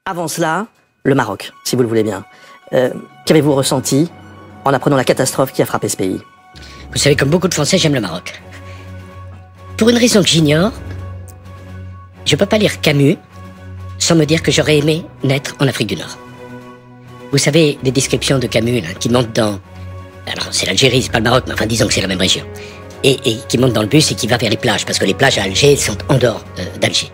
Avant cela, le Maroc, si vous le voulez bien. Qu'avez-vous ressenti en apprenant la catastrophe qui a frappé ce pays? Vous savez, comme beaucoup de Français, j'aime le Maroc. Pour une raison que j'ignore, je ne peux pas lire Camus sans me dire que j'aurais aimé naître en Afrique du Nord. Vous savez, les descriptions de Camus là, qui montent dans... Alors, c'est l'Algérie, c'est pas le Maroc, mais enfin, disons que c'est la même région. Et qui monte dans le bus et qui va vers les plages, parce que les plages à Alger sont en dehors d'Alger.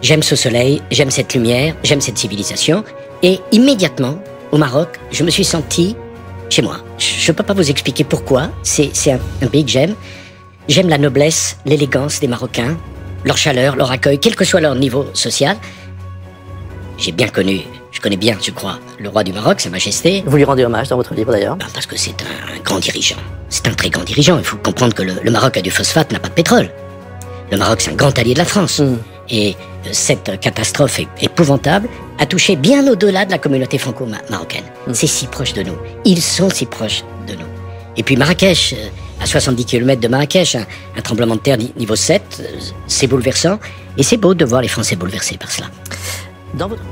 J'aime ce soleil, j'aime cette lumière, j'aime cette civilisation. Et immédiatement, au Maroc, je me suis senti chez moi. Je ne peux pas vous expliquer pourquoi. C'est un pays que j'aime. J'aime la noblesse, l'élégance des Marocains, leur chaleur, leur accueil, quel que soit leur niveau social. J'ai bien connu, je connais bien, je crois, le roi du Maroc, Sa Majesté. Vous lui rendez hommage dans votre livre d'ailleurs? Parce que c'est un grand dirigeant. C'est un très grand dirigeant. Il faut comprendre que le Maroc a du phosphate, n'a pas de pétrole. Le Maroc, c'est un grand allié de la France. Et cette catastrophe épouvantable a touché bien au-delà de la communauté franco-marocaine. C'est si proche de nous. Ils sont si proches de nous. Et puis Marrakech, à 70 km de Marrakech, un tremblement de terre niveau 7, c'est bouleversant. Et c'est beau de voir les Français bouleversés par cela. Dans votre...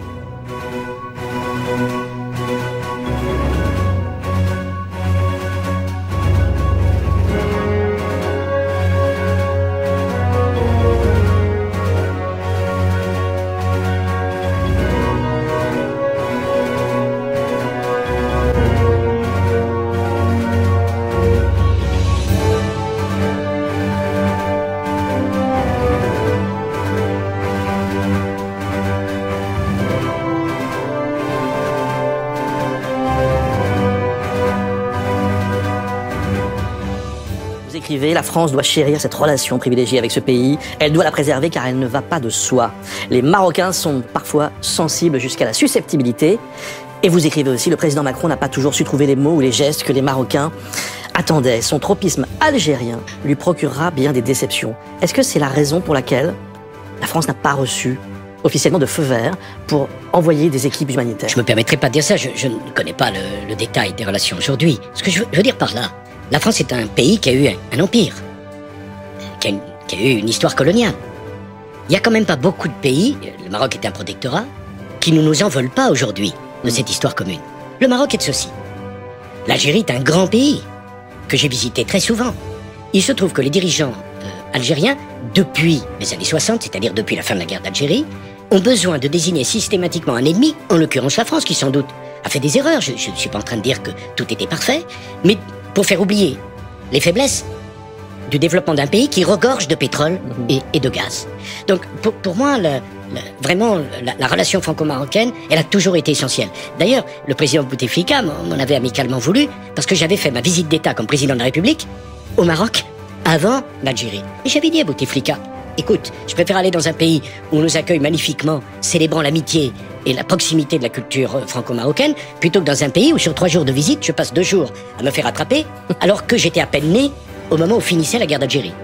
Écrivez, la France doit chérir cette relation privilégiée avec ce pays. Elle doit la préserver car elle ne va pas de soi. Les Marocains sont parfois sensibles jusqu'à la susceptibilité. Et vous écrivez aussi, le président Macron n'a pas toujours su trouver les mots ou les gestes que les Marocains attendaient. Son tropisme algérien lui procurera bien des déceptions. Est-ce que c'est la raison pour laquelle la France n'a pas reçu officiellement de feu vert pour envoyer des équipes humanitaires? Je me permettrai pas de dire ça, je ne connais pas le détail des relations aujourd'hui. Ce que je veux dire par là, la France est un pays qui a eu un empire, qui a eu une histoire coloniale. Il n'y a quand même pas beaucoup de pays, le Maroc est un protectorat, qui ne nous en veulent pas aujourd'hui de cette histoire commune. Le Maroc est de ceci. L'Algérie est un grand pays que j'ai visité très souvent. Il se trouve que les dirigeants algériens, depuis les années 60, c'est-à-dire depuis la fin de la guerre d'Algérie, ont besoin de désigner systématiquement un ennemi, en l'occurrence la France, qui sans doute a fait des erreurs. Je ne suis pas en train de dire que tout était parfait, mais pour faire oublier les faiblesses du développement d'un pays qui regorge de pétrole et de gaz. Donc pour moi, vraiment, la relation franco-marocaine, elle a toujours été essentielle. D'ailleurs, le président Bouteflika m'en avait amicalement voulu, parce que j'avais fait ma visite d'État comme président de la République au Maroc avant l'Algérie. Et j'avais dit à Bouteflika, écoute, je préfère aller dans un pays où on nous accueille magnifiquement, célébrant l'amitié et la proximité de la culture franco-marocaine, plutôt que dans un pays où sur 3 jours de visite, je passe 2 jours à me faire attraper, alors que j'étais à peine né au moment où finissait la guerre d'Algérie.